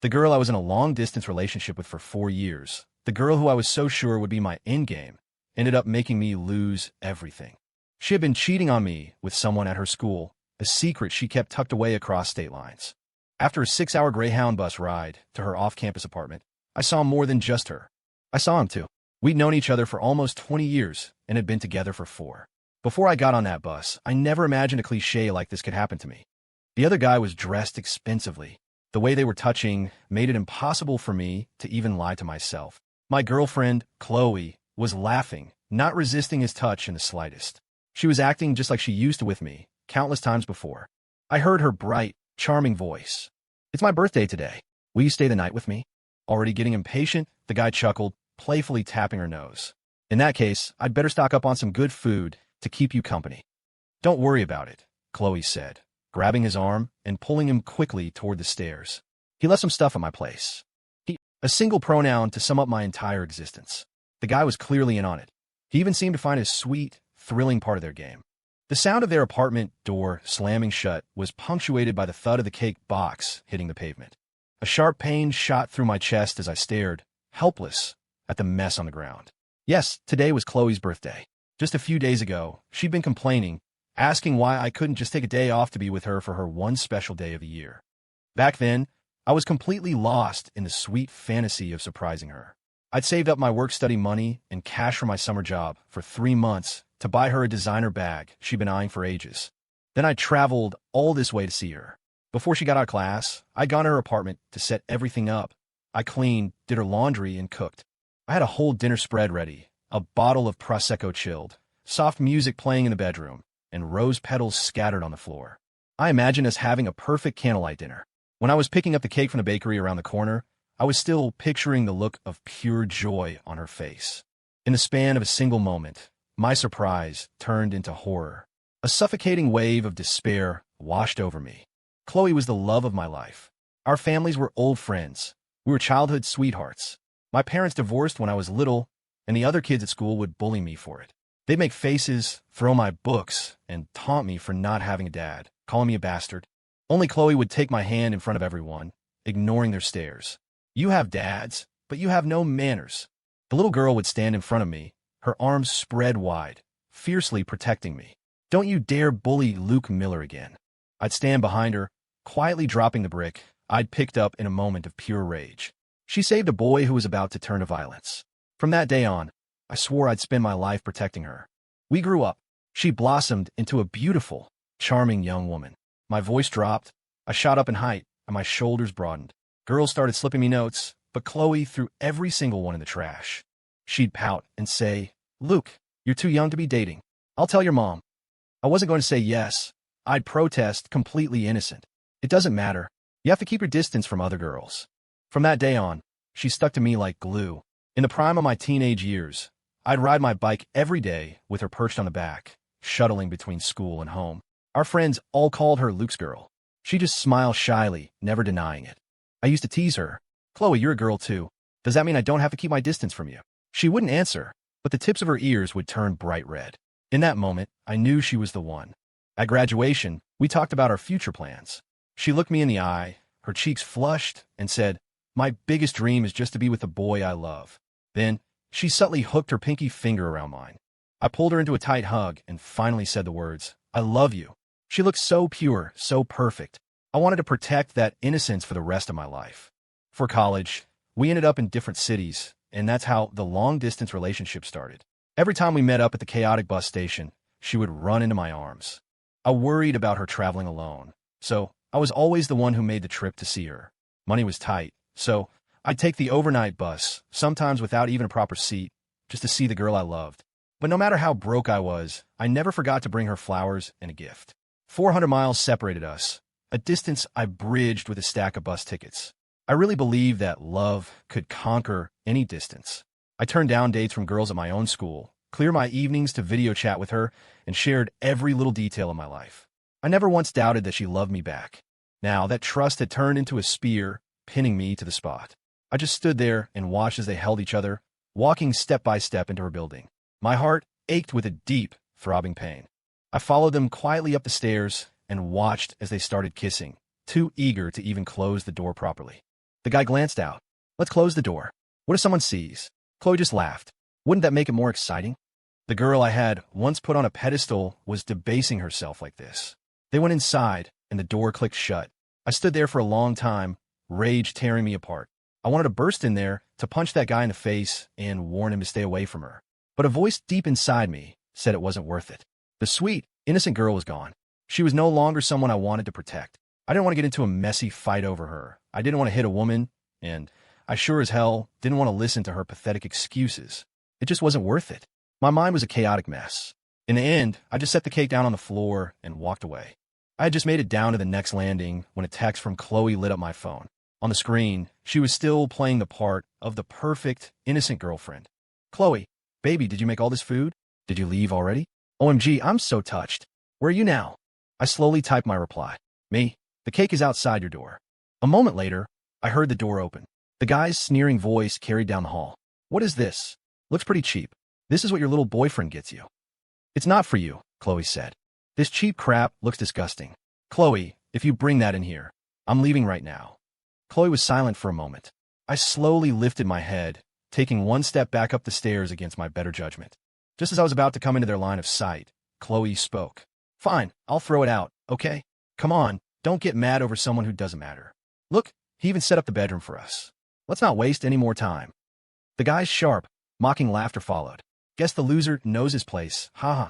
The girl I was in a long-distance relationship with for 4 years, the girl who I was so sure would be my endgame, ended up making me lose everything. She had been cheating on me with someone at her school, a secret she kept tucked away across state lines. After a 6-hour Greyhound bus ride to her off-campus apartment, I saw more than just her. I saw him too. We'd known each other for almost 20 years and had been together for 4. Before I got on that bus, I never imagined a cliche like this could happen to me. The other guy was dressed expensively. The way they were touching made it impossible for me to even lie to myself. My girlfriend, Chloe, was laughing, not resisting his touch in the slightest. She was acting just like she used to with me, countless times before. I heard her bright, charming voice. "It's my birthday today. Will you stay the night with me?" Already getting impatient, the guy chuckled, playfully tapping her nose. "In that case, I'd better stock up on some good food to keep you company." "Don't worry about it," Chloe said, grabbing his arm and pulling him quickly toward the stairs. "He left some stuff at my place." A single pronoun to sum up my entire existence. The guy was clearly in on it. He even seemed to find a sweet, thrilling part of their game. The sound of their apartment door slamming shut was punctuated by the thud of the cake box hitting the pavement. A sharp pain shot through my chest as I stared, helpless, at the mess on the ground. Yes, today was Chloe's birthday. Just a few days ago, she'd been complaining, asking why I couldn't just take a day off to be with her for her one special day of the year. Back then, I was completely lost in the sweet fantasy of surprising her. I'd saved up my work-study money and cash from my summer job for 3 months to buy her a designer bag she'd been eyeing for ages. Then I traveled all this way to see her. Before she got out of class, I'd gone to her apartment to set everything up. I cleaned, did her laundry, and cooked. I had a whole dinner spread ready, a bottle of Prosecco chilled, soft music playing in the bedroom, and rose petals scattered on the floor. I imagined us having a perfect candlelight dinner. When I was picking up the cake from the bakery around the corner, I was still picturing the look of pure joy on her face. In the span of a single moment, my surprise turned into horror. A suffocating wave of despair washed over me. Chloe was the love of my life. Our families were old friends. We were childhood sweethearts. My parents divorced when I was little, and the other kids at school would bully me for it. They'd make faces, throw my books, and taunt me for not having a dad, calling me a bastard. Only Chloe would take my hand in front of everyone, ignoring their stares. "You have dads, but you have no manners." The little girl would stand in front of me, her arms spread wide, fiercely protecting me. "Don't you dare bully Luke Miller again." I'd stand behind her, quietly dropping the brick I'd picked up in a moment of pure rage. She saved a boy who was about to turn to violence. From that day on, I swore I'd spend my life protecting her. We grew up. She blossomed into a beautiful, charming young woman. My voice dropped, I shot up in height, and my shoulders broadened. Girls started slipping me notes, but Chloe threw every single one in the trash. She'd pout and say, "Luke, you're too young to be dating. I'll tell your mom." I wasn't going to say yes. I'd protest, completely innocent. "It doesn't matter. You have to keep your distance from other girls." From that day on, she stuck to me like glue. In the prime of my teenage years, I'd ride my bike every day with her perched on the back, shuttling between school and home. Our friends all called her Luke's girl. She just smiled shyly, never denying it. I used to tease her. "Chloe, you're a girl too. Does that mean I don't have to keep my distance from you?" She wouldn't answer, but the tips of her ears would turn bright red. In that moment, I knew she was the one. At graduation, we talked about our future plans. She looked me in the eye, her cheeks flushed, and said, "My biggest dream is just to be with the boy I love." Then, she subtly hooked her pinky finger around mine. I pulled her into a tight hug and finally said the words, "I love you." She looked so pure, so perfect. I wanted to protect that innocence for the rest of my life. For college, we ended up in different cities, and that's how the long-distance relationship started. Every time we met up at the chaotic bus station, she would run into my arms. I worried about her traveling alone, so I was always the one who made the trip to see her. Money was tight, so I'd take the overnight bus, sometimes without even a proper seat, just to see the girl I loved. But no matter how broke I was, I never forgot to bring her flowers and a gift. 400 miles separated us, a distance I bridged with a stack of bus tickets. I really believed that love could conquer any distance. I turned down dates from girls at my own school, cleared my evenings to video chat with her, and shared every little detail of my life. I never once doubted that she loved me back. Now, that trust had turned into a spear, pinning me to the spot. I just stood there and watched as they held each other, walking step by step into her building. My heart ached with a deep, throbbing pain. I followed them quietly up the stairs and watched as they started kissing, too eager to even close the door properly. The guy glanced out. Let's close the door. What if someone sees? Chloe just laughed. Wouldn't that make it more exciting? The girl I had once put on a pedestal was debasing herself like this. They went inside, and the door clicked shut. I stood there for a long time, rage tearing me apart. I wanted to burst in there to punch that guy in the face and warn him to stay away from her. But a voice deep inside me said it wasn't worth it. The sweet, innocent girl was gone. She was no longer someone I wanted to protect. I didn't want to get into a messy fight over her. I didn't want to hit a woman, and I sure as hell didn't want to listen to her pathetic excuses. It just wasn't worth it. My mind was a chaotic mess. In the end, I just set the cake down on the floor and walked away. I had just made it down to the next landing when a text from Chloe lit up my phone. On the screen, she was still playing the part of the perfect, innocent girlfriend. Chloe, baby, did you make all this food? Did you leave already? OMG, I'm so touched. Where are you now? I slowly typed my reply. Me, the cake is outside your door. A moment later, I heard the door open. The guy's sneering voice carried down the hall. What is this? Looks pretty cheap. This is what your little boyfriend gets you. It's not for you, Chloe said. This cheap crap looks disgusting. Chloe, if you bring that in here, I'm leaving right now. Chloe was silent for a moment. I slowly lifted my head, taking one step back up the stairs against my better judgment. Just as I was about to come into their line of sight, Chloe spoke. Fine, I'll throw it out, okay? Come on, don't get mad over someone who doesn't matter. Look, he even set up the bedroom for us. Let's not waste any more time. The guy's sharp, mocking laughter followed. Guess the loser knows his place, haha.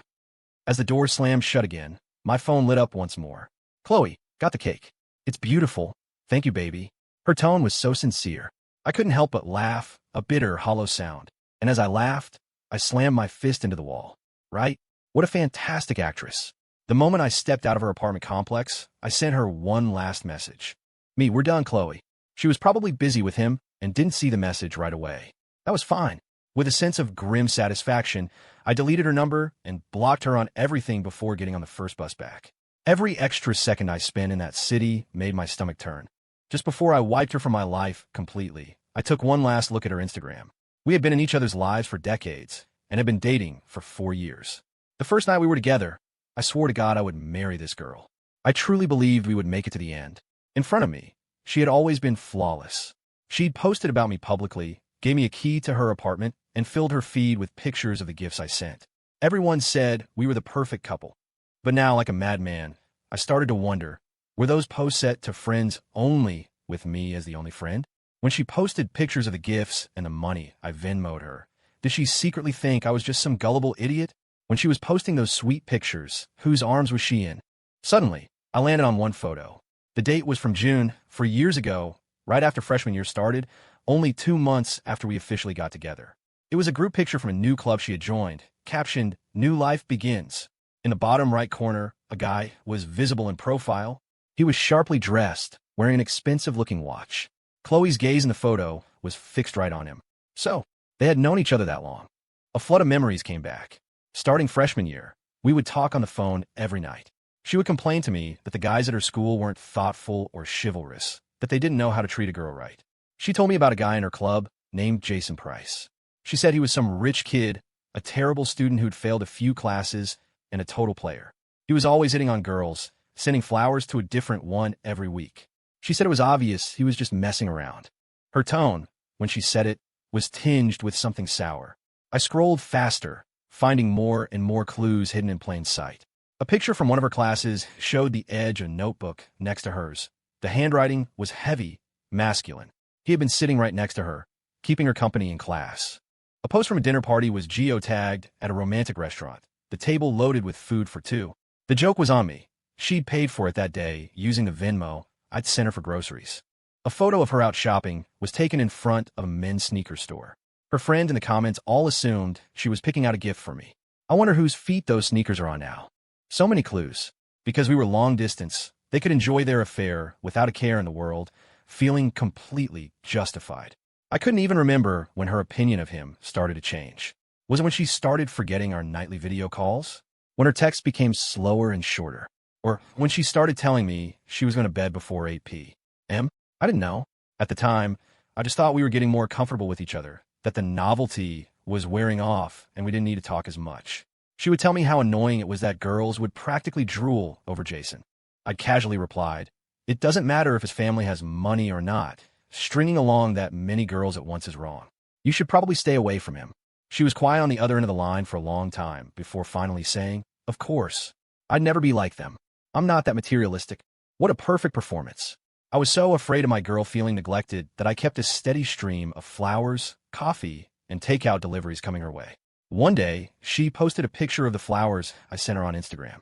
As the door slammed shut again, my phone lit up once more. Chloe, got the cake. It's beautiful. Thank you, baby. Her tone was so sincere. I couldn't help but laugh, a bitter, hollow sound. And as I laughed, I slammed my fist into the wall. Right? What a fantastic actress. The moment I stepped out of her apartment complex, I sent her one last message. Me, we're done, Chloe. She was probably busy with him and didn't see the message right away. That was fine. With a sense of grim satisfaction, I deleted her number and blocked her on everything before getting on the first bus back. Every extra second I spent in that city made my stomach turn. Just before I wiped her from my life completely, I took one last look at her Instagram. We had been in each other's lives for decades and had been dating for 4 years. The first night we were together, I swore to God I would marry this girl. I truly believed we would make it to the end. In front of me, she had always been flawless. She'd posted about me publicly, gave me a key to her apartment, and filled her feed with pictures of the gifts I sent. Everyone said we were the perfect couple. But now, like a madman, I started to wonder, were those posts set to friends only with me as the only friend? When she posted pictures of the gifts and the money I Venmo'd her, did she secretly think I was just some gullible idiot? When she was posting those sweet pictures, whose arms was she in? Suddenly, I landed on one photo. The date was from June, 4 years ago, right after freshman year started, only 2 months after we officially got together. It was a group picture from a new club she had joined, captioned, New Life Begins. In the bottom right corner, a guy was visible in profile. He was sharply dressed, wearing an expensive-looking watch. Chloe's gaze in the photo was fixed right on him. So, they had known each other that long. A flood of memories came back. Starting freshman year, we would talk on the phone every night. She would complain to me that the guys at her school weren't thoughtful or chivalrous, that they didn't know how to treat a girl right. She told me about a guy in her club named Jason Price. She said he was some rich kid, a terrible student who'd failed a few classes, and a total player. He was always hitting on girls, sending flowers to a different one every week. She said it was obvious he was just messing around. Her tone, when she said it, was tinged with something sour. I scrolled faster, finding more and more clues hidden in plain sight. A picture from one of her classes showed the edge of a notebook next to hers. The handwriting was heavy, masculine. He had been sitting right next to her, keeping her company in class. A post from a dinner party was geotagged at a romantic restaurant, the table loaded with food for two. The joke was on me. She'd paid for it that day using the Venmo I'd sent her for groceries. A photo of her out shopping was taken in front of a men's sneaker store. Her friends in the comments all assumed she was picking out a gift for me. I wonder whose feet those sneakers are on now. So many clues. Because we were long distance, they could enjoy their affair without a care in the world, feeling completely justified. I couldn't even remember when her opinion of him started to change. Was it when she started forgetting our nightly video calls? When her texts became slower and shorter? Or when she started telling me she was going to bed before 8 p.m.? I didn't know. At the time, I just thought we were getting more comfortable with each other, that the novelty was wearing off and we didn't need to talk as much. She would tell me how annoying it was that girls would practically drool over Jason. I'd casually replied, "It doesn't matter if his family has money or not. stringing along that many girls at once is wrong. You should probably stay away from him. She was quiet on the other end of the line for a long time before finally saying, "Of course. I'd never be like them. I'm not that materialistic." What a perfect performance. I was so afraid of my girl feeling neglected that I kept a steady stream of flowers, coffee, and takeout deliveries coming her way. One day, she posted a picture of the flowers I sent her on Instagram.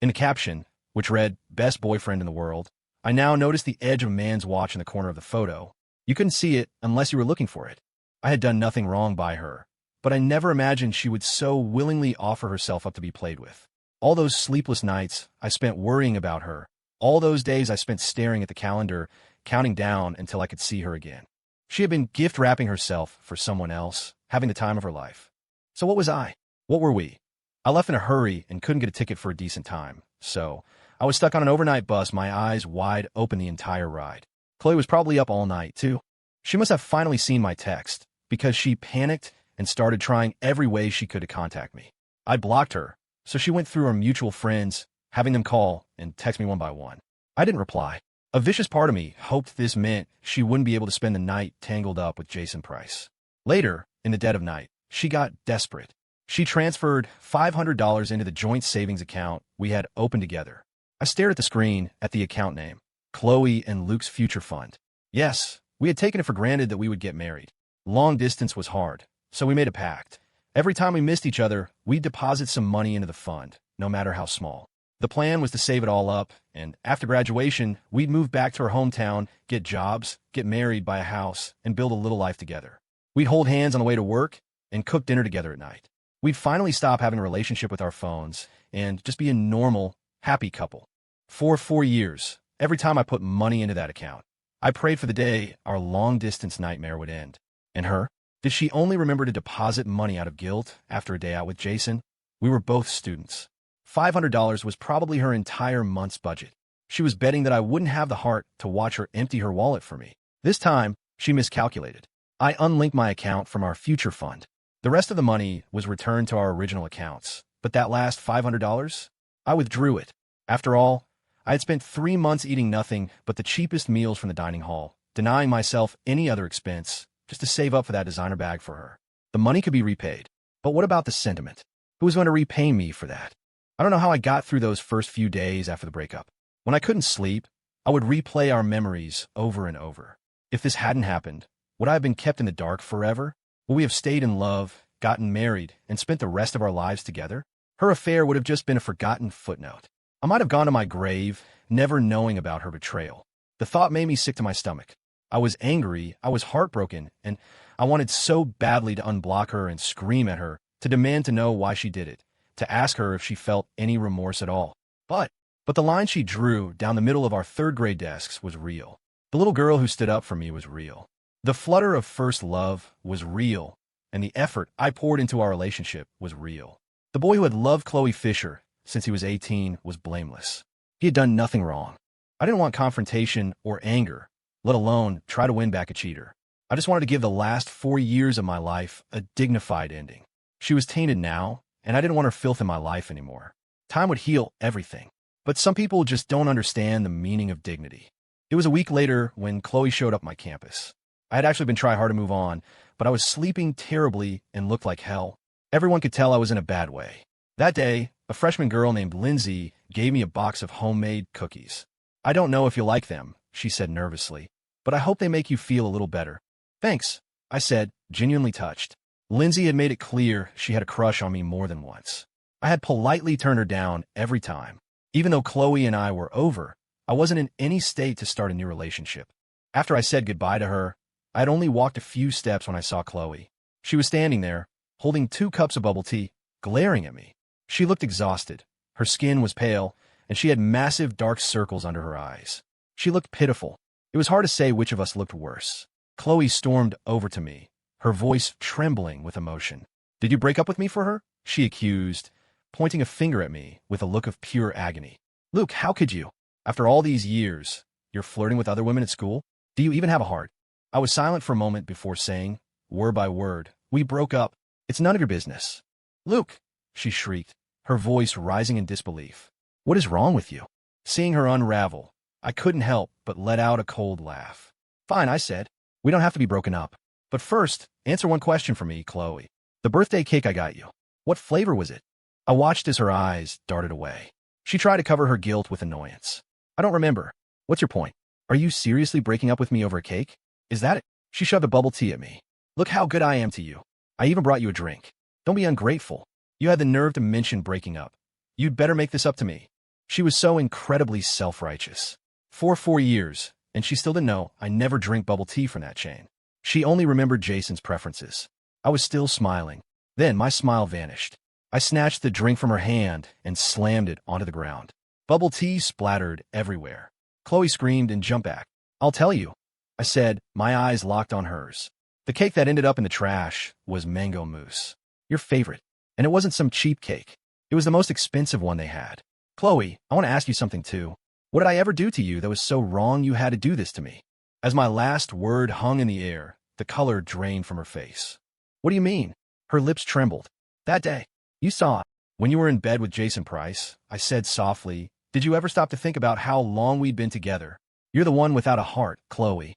In the caption, which read, "Best boyfriend in the world," I now noticed the edge of a man's watch in the corner of the photo. You couldn't see it unless you were looking for it. I had done nothing wrong by her, but I never imagined she would so willingly offer herself up to be played with. All those sleepless nights I spent worrying about her, all those days I spent staring at the calendar, counting down until I could see her again. She had been gift wrapping herself for someone else, having the time of her life. So what was I? What were we? I left in a hurry and couldn't get a ticket for a decent time, so I was stuck on an overnight bus, my eyes wide open the entire ride. Chloe was probably up all night, too. She must have finally seen my text, because she panicked and started trying every way she could to contact me. I blocked her, so she went through our mutual friends, having them call and text me one by one. I didn't reply. A vicious part of me hoped this meant she wouldn't be able to spend the night tangled up with Jason Price. Later, in the dead of night, she got desperate. She transferred $500 into the joint savings account we had opened together. I stared at the screen at the account name, Chloe and Luke's Future Fund. Yes, we had taken it for granted that we would get married. Long distance was hard, so we made a pact. Every time we missed each other, we'd deposit some money into the fund, no matter how small. The plan was to save it all up, and after graduation, we'd move back to our hometown, get jobs, get married, buy a house, and build a little life together. We'd hold hands on the way to work and cook dinner together at night. We'd finally stop having a relationship with our phones and just be a normal, happy couple. For 4 years, every time I put money into that account, I prayed for the day our long-distance nightmare would end. And her? Did she only remember to deposit money out of guilt after a day out with Jason? We were both students. $500 was probably her entire month's budget. She was betting that I wouldn't have the heart to watch her empty her wallet for me. This time, she miscalculated. I unlinked my account from our future fund. The rest of the money was returned to our original accounts, but that last $500, I withdrew it. After all, I had spent 3 months eating nothing but the cheapest meals from the dining hall, denying myself any other expense just to save up for that designer bag for her. The money could be repaid, but what about the sentiment? Who was going to repay me for that? I don't know how I got through those first few days after the breakup. When I couldn't sleep, I would replay our memories over and over. If this hadn't happened, would I have been kept in the dark forever? Would we have stayed in love, gotten married, and spent the rest of our lives together? Her affair would have just been a forgotten footnote. I might have gone to my grave, never knowing about her betrayal. The thought made me sick to my stomach. I was angry, I was heartbroken, and I wanted so badly to unblock her and scream at her, to demand to know why she did it, to ask her if she felt any remorse at all. But the line she drew down the middle of our third-grade desks was real. The little girl who stood up for me was real. The flutter of first love was real, and the effort I poured into our relationship was real. The boy who had loved Chloe Fisher since he was 18 was blameless. He had done nothing wrong. I didn't want confrontation or anger, let alone try to win back a cheater. I just wanted to give the last 4 years of my life a dignified ending. She was tainted now, and I didn't want her filth in my life anymore. Time would heal everything. But some people just don't understand the meaning of dignity. It was a week later when Chloe showed up at my campus. I had actually been trying hard to move on, but I was sleeping terribly and looked like hell. Everyone could tell I was in a bad way. That day, a freshman girl named Lindsay gave me a box of homemade cookies. "I don't know if you'll like them," she said nervously, "but I hope they make you feel a little better." "Thanks," I said, genuinely touched. Lindsay had made it clear she had a crush on me more than once. I had politely turned her down every time. Even though Chloe and I were over, I wasn't in any state to start a new relationship. After I said goodbye to her, I had only walked a few steps when I saw Chloe. She was standing there, holding 2 cups of bubble tea, glaring at me. She looked exhausted. Her skin was pale, and she had massive dark circles under her eyes. She looked pitiful. It was hard to say which of us looked worse. Chloe stormed over to me, her voice trembling with emotion. "Did you break up with me for her?" she accused, pointing a finger at me with a look of pure agony. "Luke, how could you? After all these years, you're flirting with other women at school? Do you even have a heart?" I was silent for a moment before saying, word by word, "We broke up. It's none of your business." "Luke," she shrieked, her voice rising in disbelief. "What is wrong with you?" Seeing her unravel, I couldn't help but let out a cold laugh. Fine, I said. We don't have to be broken up. But first, answer one question for me, Chloe. The birthday cake I got you. What flavor was it? I watched as her eyes darted away. She tried to cover her guilt with annoyance. I don't remember. What's your point? Are you seriously breaking up with me over a cake? Is that it? She shoved a bubble tea at me. Look how good I am to you. I even brought you a drink. Don't be ungrateful. You had the nerve to mention breaking up. You'd better make this up to me. She was so incredibly self-righteous. For 4 years, and she still didn't know I never drink bubble tea from that chain. She only remembered Jason's preferences. I was still smiling. Then my smile vanished. I snatched the drink from her hand and slammed it onto the ground. Bubble tea splattered everywhere. Chloe screamed and jumped back. I'll tell you, I said, my eyes locked on hers. The cake that ended up in the trash was mango mousse. Your favorite. And it wasn't some cheap cake. It was the most expensive one they had. Chloe, I want to ask you something too. What did I ever do to you that was so wrong you had to do this to me? As my last word hung in the air, the color drained from her face. What do you mean? Her lips trembled. That day, you saw it. When you were in bed with Jason Price, I said softly, did you ever stop to think about how long we'd been together? You're the one without a heart, Chloe.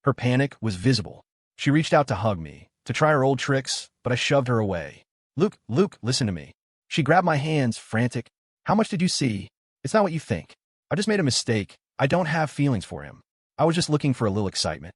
Her panic was visible. She reached out to hug me, to try her old tricks, but I shoved her away. Luke, listen to me. She grabbed my hands, frantic. How much did you see? It's not what you think. I just made a mistake. I don't have feelings for him. I was just looking for a little excitement.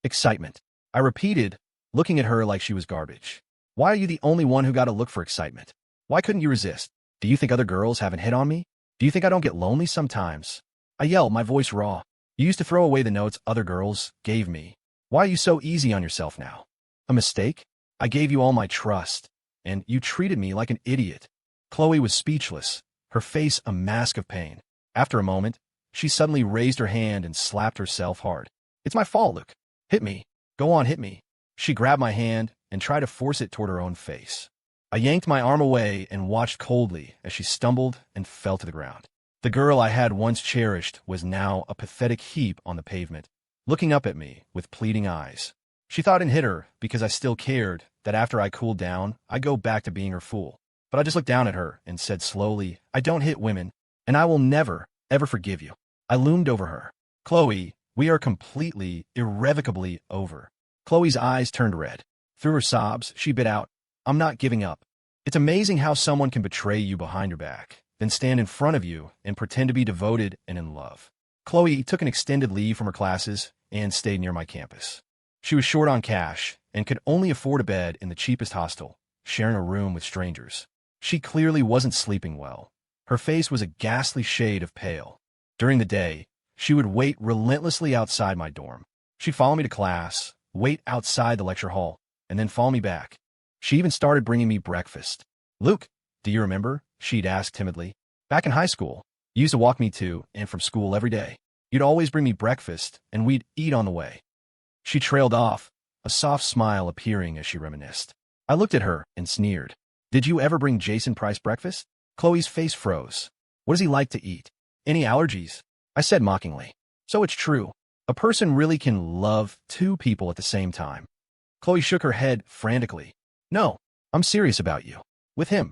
Excitement. I repeated, looking at her like she was garbage. Why are you the only one who got to look for excitement? Why couldn't you resist? Do you think other girls haven't hit on me? Do you think I don't get lonely sometimes? I yelled, my voice raw. You used to throw away the notes other girls gave me. Why are you so easy on yourself now? A mistake? I gave you all my trust, and you treated me like an idiot. Chloe was speechless, her face a mask of pain. After a moment, she suddenly raised her hand and slapped herself hard. It's my fault, Luke. Hit me. Go on, hit me. She grabbed my hand and tried to force it toward her own face. I yanked my arm away and watched coldly as she stumbled and fell to the ground. The girl I had once cherished was now a pathetic heap on the pavement, looking up at me with pleading eyes. She thought I'd hit her because I still cared that after I cooled down, I'd go back to being her fool. But I just looked down at her and said slowly, I don't hit women, and I will never, ever forgive you. I loomed over her. Chloe, we are completely, irrevocably over. Chloe's eyes turned red. Through her sobs, she bit out, I'm not giving up. It's amazing how someone can betray you behind your back, then stand in front of you and pretend to be devoted and in love. Chloe took an extended leave from her classes and stayed near my campus. She was short on cash and could only afford a bed in the cheapest hostel, sharing a room with strangers. She clearly wasn't sleeping well. Her face was a ghastly shade of pale. During the day, she would wait relentlessly outside my dorm. She'd follow me to class, wait outside the lecture hall, and then follow me back. She even started bringing me breakfast. Luke, do you remember? She'd ask timidly. Back in high school, you used to walk me to and from school every day. You'd always bring me breakfast, and we'd eat on the way. She trailed off, a soft smile appearing as she reminisced. I looked at her and sneered. Did you ever bring Jason Price breakfast? Chloe's face froze. What does he like to eat? Any allergies? I said mockingly. So it's true. A person really can love 2 people at the same time. Chloe shook her head frantically. No, I'm serious about you. With him.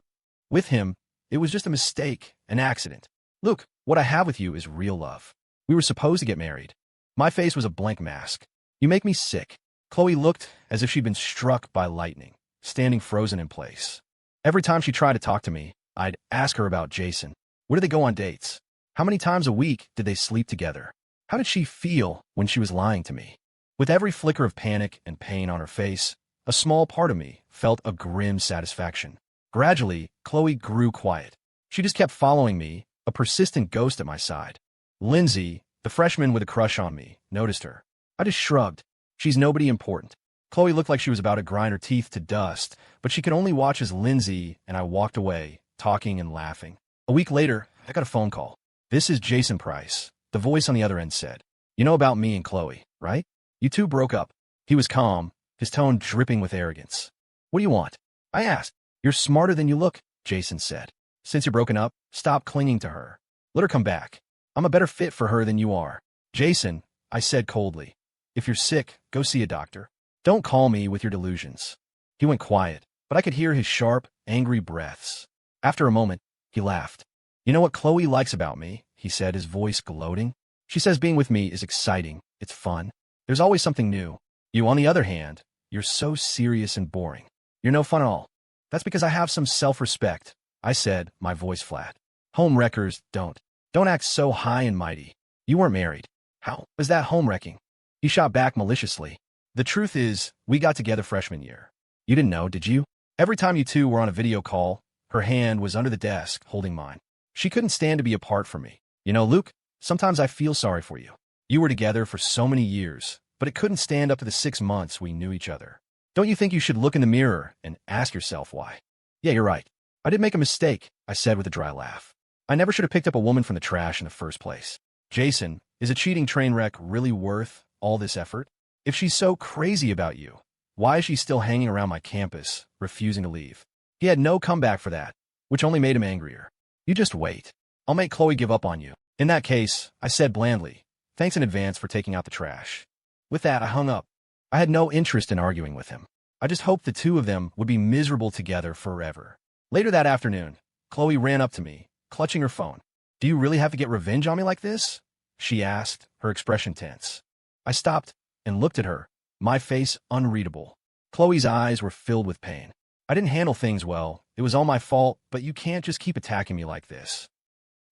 With him, it was just a mistake, an accident. Look, what I have with you is real love. We were supposed to get married. My face was a blank mask. You make me sick. Chloe looked as if she'd been struck by lightning, standing frozen in place. Every time she tried to talk to me, I'd ask her about Jason. Where did they go on dates? How many times a week did they sleep together? How did she feel when she was lying to me? With every flicker of panic and pain on her face, a small part of me felt a grim satisfaction. Gradually, Chloe grew quiet. She just kept following me, a persistent ghost at my side. Lindsay, the freshman with a crush on me, noticed her. I just shrugged. She's nobody important. Chloe looked like she was about to grind her teeth to dust, but she could only watch as Lindsay and I walked away, talking and laughing. A week later, I got a phone call. This is Jason Price. The voice on the other end said, You know about me and Chloe, right? You 2 broke up. He was calm, his tone dripping with arrogance. What do you want? I asked. You're smarter than you look, Jason said. Since you're broken up, stop clinging to her. Let her come back. I'm a better fit for her than you are. Jason, I said coldly. If you're sick, go see a doctor. Don't call me with your delusions. He went quiet, but I could hear his sharp, angry breaths. After a moment, he laughed. You know what Chloe likes about me? He said, his voice gloating. She says being with me is exciting, it's fun. There's always something new. You, on the other hand, you're so serious and boring. You're no fun at all. That's because I have some self-respect, I said, my voice flat. Home wreckers don't. Don't act so high and mighty. You weren't married. How was that home wrecking? He shot back maliciously. The truth is, we got together freshman year. You didn't know, did you? Every time you two were on a video call, her hand was under the desk, holding mine. She couldn't stand to be apart from me. You know, Luke, sometimes I feel sorry for you. You were together for so many years, but it couldn't stand up to the 6 months we knew each other. Don't you think you should look in the mirror and ask yourself why? Yeah, you're right. I did make a mistake, I said with a dry laugh. I never should have picked up a woman from the trash in the first place. Jason, is a cheating train wreck really worth all this effort? If she's so crazy about you, why is she still hanging around my campus, refusing to leave? He had no comeback for that, which only made him angrier. You just wait. I'll make Chloe give up on you. In that case, I said blandly, thanks in advance for taking out the trash. With that, I hung up. I had no interest in arguing with him. I just hoped the two of them would be miserable together forever. Later that afternoon, Chloe ran up to me, clutching her phone. Do you really have to get revenge on me like this? She asked, her expression tense. I stopped and looked at her, my face unreadable. Chloe's eyes were filled with pain. I didn't handle things well. It was all my fault, but you can't just keep attacking me like this.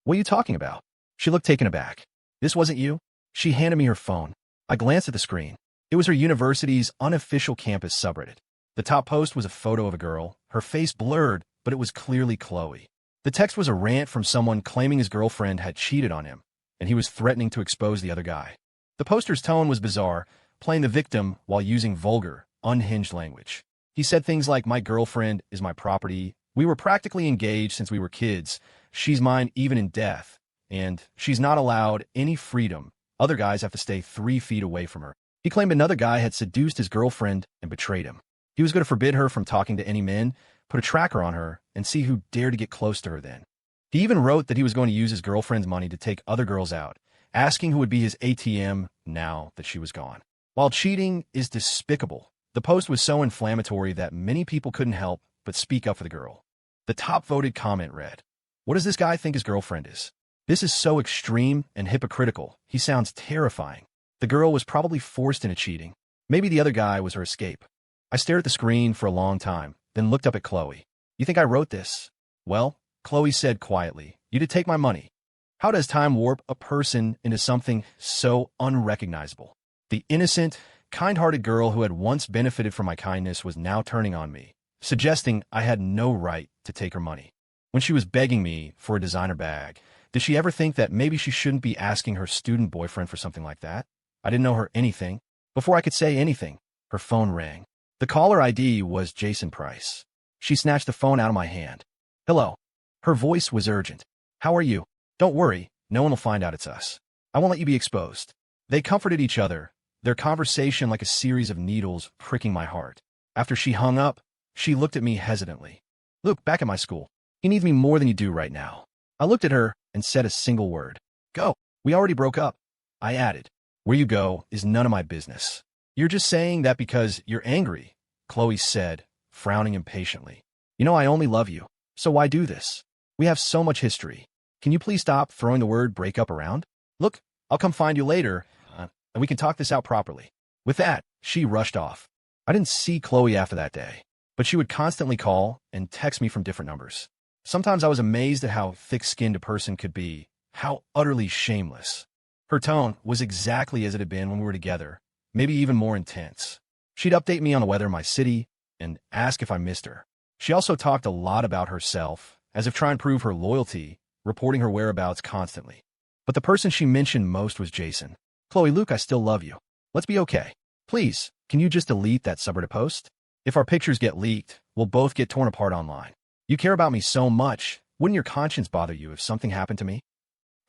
What are you talking about? She looked taken aback. This wasn't you? She handed me her phone. I glanced at the screen. It was her university's unofficial campus subreddit. The top post was a photo of a girl, her face blurred, but it was clearly Chloe. The text was a rant from someone claiming his girlfriend had cheated on him, and he was threatening to expose the other guy. The poster's tone was bizarre, playing the victim while using vulgar, unhinged language. He said things like, my girlfriend is my property, we were practically engaged since we were kids, she's mine even in death, and she's not allowed any freedom. Other guys have to stay 3 feet away from her. He claimed another guy had seduced his girlfriend and betrayed him. He was going to forbid her from talking to any men, put a tracker on her, and see who dared to get close to her then. He even wrote that he was going to use his girlfriend's money to take other girls out, asking who would be his ATM now that she was gone. While cheating is despicable, the post was so inflammatory that many people couldn't help but speak up for the girl. The top-voted comment read, what does this guy think his girlfriend is? This is so extreme and hypocritical. He sounds terrifying. The girl was probably forced into cheating. Maybe the other guy was her escape. I stared at the screen for a long time, then looked up at Chloe. You think I wrote this? Well, Chloe said quietly, you did take my money. How does time warp a person into something so unrecognizable? The innocent, kind-hearted girl who had once benefited from my kindness was now turning on me, suggesting I had no right to take her money. When she was begging me for a designer bag, did she ever think that maybe she shouldn't be asking her student boyfriend for something like that? I didn't know her anything. Before I could say anything, her phone rang. The caller ID was Jason Price. She snatched the phone out of my hand. Hello. Her voice was urgent. How are you? Don't worry, no one will find out it's us. I won't let you be exposed. They comforted each other, their conversation like a series of needles pricking my heart. After she hung up, she looked at me hesitantly. Look, back at my school. He needs me more than you do right now. I looked at her and said a single word. Go. We already broke up. I added, where you go is none of my business. You're just saying that because you're angry, Chloe said, frowning impatiently. You know I only love you, so why do this? We have so much history. Can you please stop throwing the word break up around? Look, I'll come find you later, and we can talk this out properly. With that, she rushed off. I didn't see Chloe after that day, but she would constantly call and text me from different numbers. Sometimes I was amazed at how thick-skinned a person could be, how utterly shameless. Her tone was exactly as it had been when we were together, maybe even more intense. She'd update me on the weather in my city and ask if I missed her. She also talked a lot about herself, as if trying to prove her loyalty, reporting her whereabouts constantly. But the person she mentioned most was Jason. Chloe, Luke, I still love you. Let's be okay. Please, can you just delete that subreddit post? If our pictures get leaked, we'll both get torn apart online. You care about me so much, wouldn't your conscience bother you if something happened to me?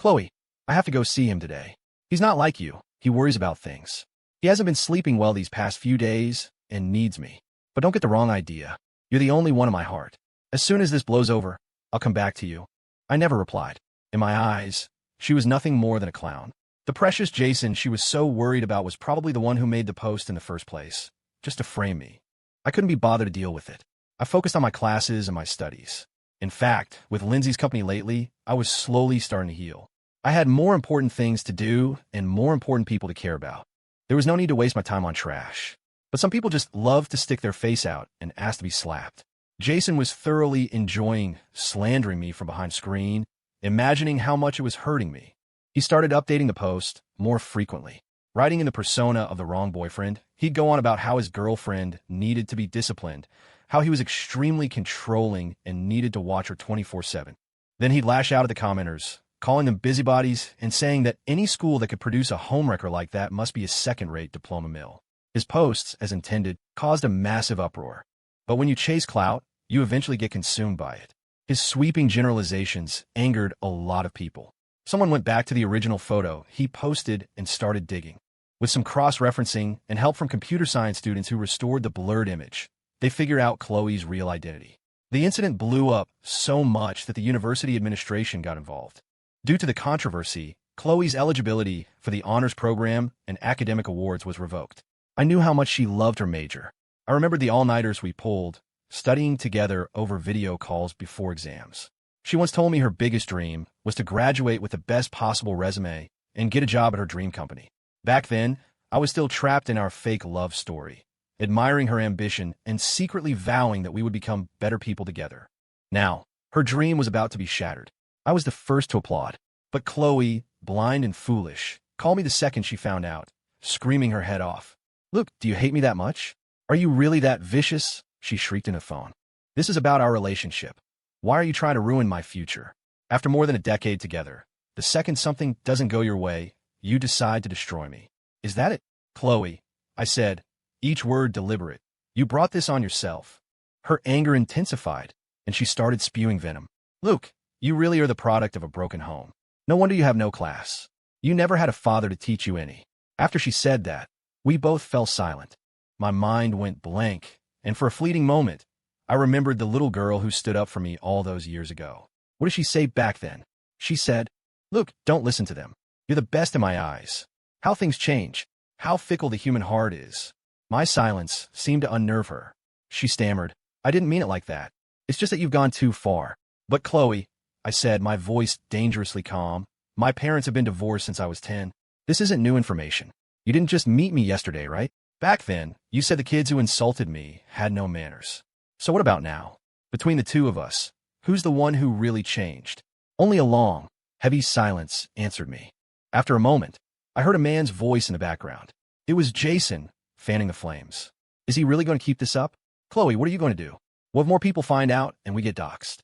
Chloe, I have to go see him today. He's not like you. He worries about things. He hasn't been sleeping well these past few days and needs me. But don't get the wrong idea. You're the only one in my heart. As soon as this blows over, I'll come back to you. I never replied. In my eyes, she was nothing more than a clown. The precious Jason she was so worried about was probably the one who made the post in the first place, just to frame me. I couldn't be bothered to deal with it. I focused on my classes and my studies. In fact, with Lindsay's company lately, I was slowly starting to heal. I had more important things to do and more important people to care about. There was no need to waste my time on trash. But some people just love to stick their face out and ask to be slapped. Jason was thoroughly enjoying slandering me from behind screen, imagining how much it was hurting me. He started updating the post more frequently. Writing in the persona of the wrong boyfriend, he'd go on about how his girlfriend needed to be disciplined, how he was extremely controlling and needed to watch her 24/7. Then he'd lash out at the commenters, calling them busybodies and saying that any school that could produce a homewrecker like that must be a second-rate diploma mill. His posts, as intended, caused a massive uproar. But when you chase clout, you eventually get consumed by it. His sweeping generalizations angered a lot of people. Someone went back to the original photo he posted and started digging. With some cross-referencing and help from computer science students who restored the blurred image, they figured out Chloe's real identity. The incident blew up so much that the university administration got involved. Due to the controversy, Chloe's eligibility for the honors program and academic awards was revoked. I knew how much she loved her major. I remembered the all-nighters we pulled, studying together over video calls before exams. She once told me her biggest dream was to graduate with the best possible resume and get a job at her dream company. Back then, I was still trapped in our fake love story, admiring her ambition and secretly vowing that we would become better people together. Now, her dream was about to be shattered. I was the first to applaud. But Chloe, blind and foolish, called me the second she found out, screaming her head off. "Look, do you hate me that much? Are you really that vicious?" she shrieked in a phone. "This is about our relationship. Why are you trying to ruin my future? After more than a decade together, the second something doesn't go your way, you decide to destroy me. Is that it?" "Chloe," I said, each word deliberate, "you brought this on yourself." Her anger intensified, and she started spewing venom. "Luke, you really are the product of a broken home. No wonder you have no class. You never had a father to teach you any." After she said that, we both fell silent. My mind went blank, and for a fleeting moment, I remembered the little girl who stood up for me all those years ago. What did she say back then? She said, "Look, don't listen to them. You're the best in my eyes. How things change. How fickle the human heart is." My silence seemed to unnerve her. She stammered, "I didn't mean it like that. It's just that you've gone too far." "But Chloe," I said, my voice dangerously calm, "my parents have been divorced since I was 10. This isn't new information. You didn't just meet me yesterday, right? Back then, you said the kids who insulted me had no manners. So what about now? Between the two of us, who's the one who really changed?" Only a long, heavy silence answered me. After a moment, I heard a man's voice in the background. It was Jason, fanning the flames. "Is he really going to keep this up? Chloe, what are you going to do? What if more people find out and we get doxxed?"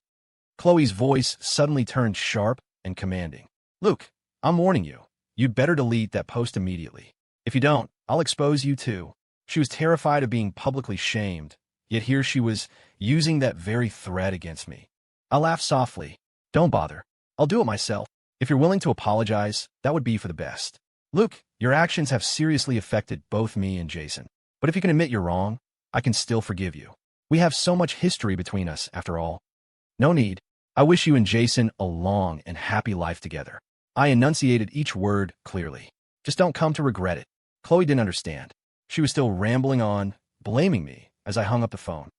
Chloe's voice suddenly turned sharp and commanding. "Luke, I'm warning you. You'd better delete that post immediately. If you don't, I'll expose you too." She was terrified of being publicly shamed, yet here she was using that very threat against me. I laughed softly. "Don't bother. I'll do it myself. If you're willing to apologize, that would be for the best. Luke, your actions have seriously affected both me and Jason. But if you can admit you're wrong, I can still forgive you. We have so much history between us, after all." "No need. I wish you and Jason a long and happy life together." I enunciated each word clearly. "Just don't come to regret it." Chloe didn't understand. She was still rambling on, blaming me as I hung up the phone.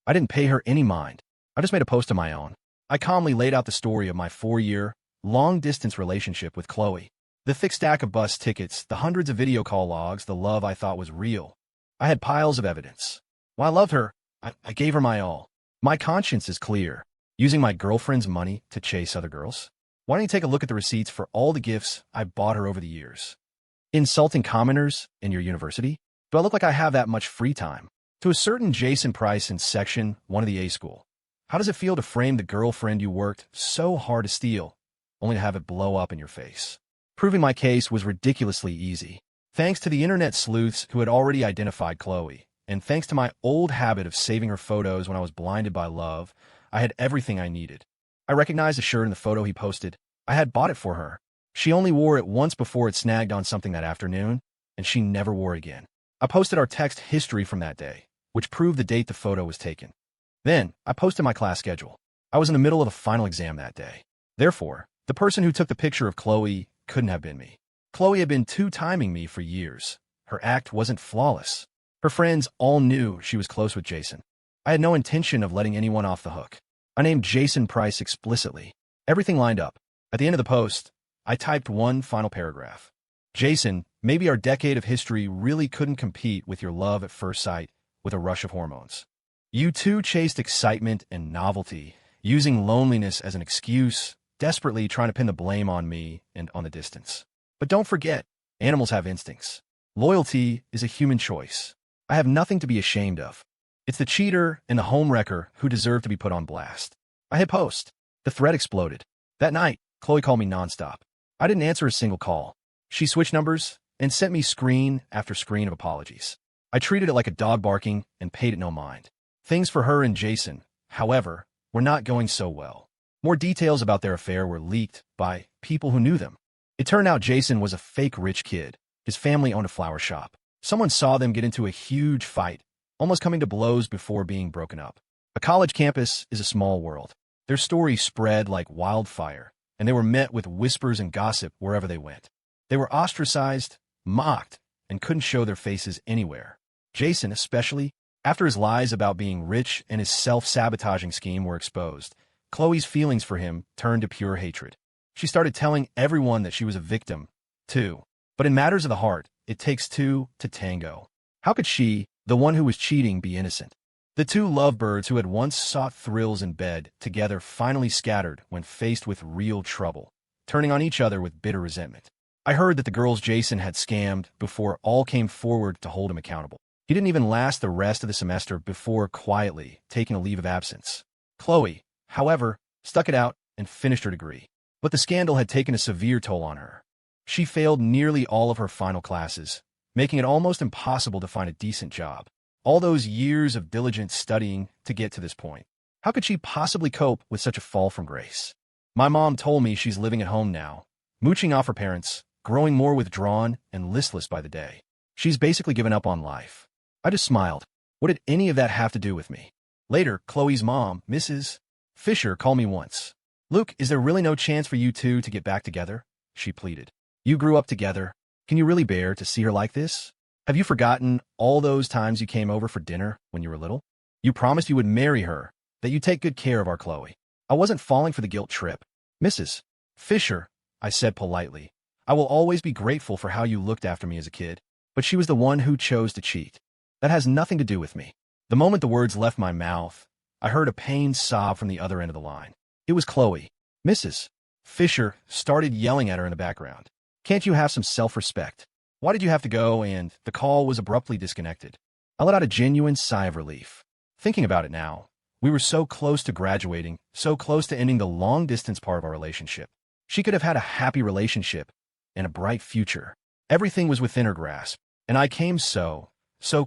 I didn't pay her any mind. I just made a post of my own. I calmly laid out the story of my 4-year, long-distance relationship with Chloe. The thick stack of bus tickets, the hundreds of video call logs, the love I thought was real. I had piles of evidence. While I loved her, I gave her my all. My conscience is clear. Using my girlfriend's money to chase other girls? Why don't you take a look at the receipts for all the gifts I bought her over the years? Insulting commenters in your university? Do I look like I have that much free time? To a certain Jason Price in Section 1 of the A school. How does it feel to frame the girlfriend you worked so hard to steal, only to have it blow up in your face? Proving my case was ridiculously easy. Thanks to the internet sleuths who had already identified Chloe, and thanks to my old habit of saving her photos when I was blinded by love, I had everything I needed. I recognized the shirt in the photo he posted. I had bought it for her. She only wore it once before it snagged on something that afternoon, and she never wore it again. I posted our text history from that day, which proved the date the photo was taken. Then, I posted my class schedule. I was in the middle of a final exam that day. Therefore, the person who took the picture of Chloe couldn't have been me. Chloe had been two-timing me for years. Her act wasn't flawless. Her friends all knew she was close with Jason. I had no intention of letting anyone off the hook. I named Jason Price explicitly. Everything lined up. At the end of the post, I typed one final paragraph. Jason, maybe our decade of history really couldn't compete with your love at first sight with a rush of hormones. You two chased excitement and novelty, using loneliness as an excuse, desperately trying to pin the blame on me and on the distance. But don't forget, animals have instincts. Loyalty is a human choice. I have nothing to be ashamed of. It's the cheater and the homewrecker who deserve to be put on blast. I hit post. The thread exploded. That night, Chloe called me nonstop. I didn't answer a single call. She switched numbers and sent me screen after screen of apologies. I treated it like a dog barking and paid it no mind. Things for her and Jason, however, were not going so well. More details about their affair were leaked by people who knew them. It turned out Jason was a fake rich kid. His family owned a flower shop. Someone saw them get into a huge fight, almost coming to blows before being broken up. A college campus is a small world. Their story spread like wildfire, and they were met with whispers and gossip wherever they went. They were ostracized, mocked, and couldn't show their faces anywhere. Jason, especially, after his lies about being rich and his self-sabotaging scheme were exposed, Chloe's feelings for him turned to pure hatred. She started telling everyone that she was a victim, too. But in matters of the heart, it takes two to tango. How could she, the one who was cheating, be innocent? The two lovebirds who had once sought thrills in bed together finally scattered when faced with real trouble, turning on each other with bitter resentment. I heard that the girls Jason had scammed before all came forward to hold him accountable. He didn't even last the rest of the semester before quietly taking a leave of absence. Chloe, however, stuck it out and finished her degree. But the scandal had taken a severe toll on her. She failed nearly all of her final classes, making it almost impossible to find a decent job. All those years of diligent studying to get to this point. How could she possibly cope with such a fall from grace? My mom told me she's living at home now, mooching off her parents, growing more withdrawn and listless by the day. She's basically given up on life. I just smiled. What did any of that have to do with me? Later, Chloe's mom, Mrs. Fisher, called me once. "Luke, is there really no chance for you two to get back together?" she pleaded. "You grew up together. Can you really bear to see her like this? Have you forgotten all those times you came over for dinner when you were little? You promised you would marry her, that you'd take good care of our Chloe." I wasn't falling for the guilt trip. "Mrs. Fisher," I said politely, "I will always be grateful for how you looked after me as a kid, but she was the one who chose to cheat. That has nothing to do with me." The moment the words left my mouth, I heard a pained sob from the other end of the line. It was Chloe. Mrs. Fisher started yelling at her in the background. "Can't you have some self-respect? Why did you have to go?" And the call was abruptly disconnected. I let out a genuine sigh of relief. Thinking about it now, we were so close to graduating, so close to ending the long-distance part of our relationship. She could have had a happy relationship and a bright future. Everything was within her grasp, and I came so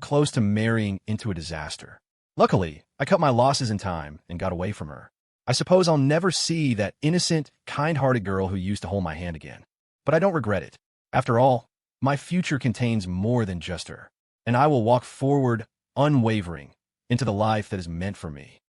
close to marrying into a disaster. Luckily, I cut my losses in time and got away from her. I suppose I'll never see that innocent, kind-hearted girl who used to hold my hand again. But I don't regret it. After all, my future contains more than just her, and I will walk forward, unwavering, into the life that is meant for me.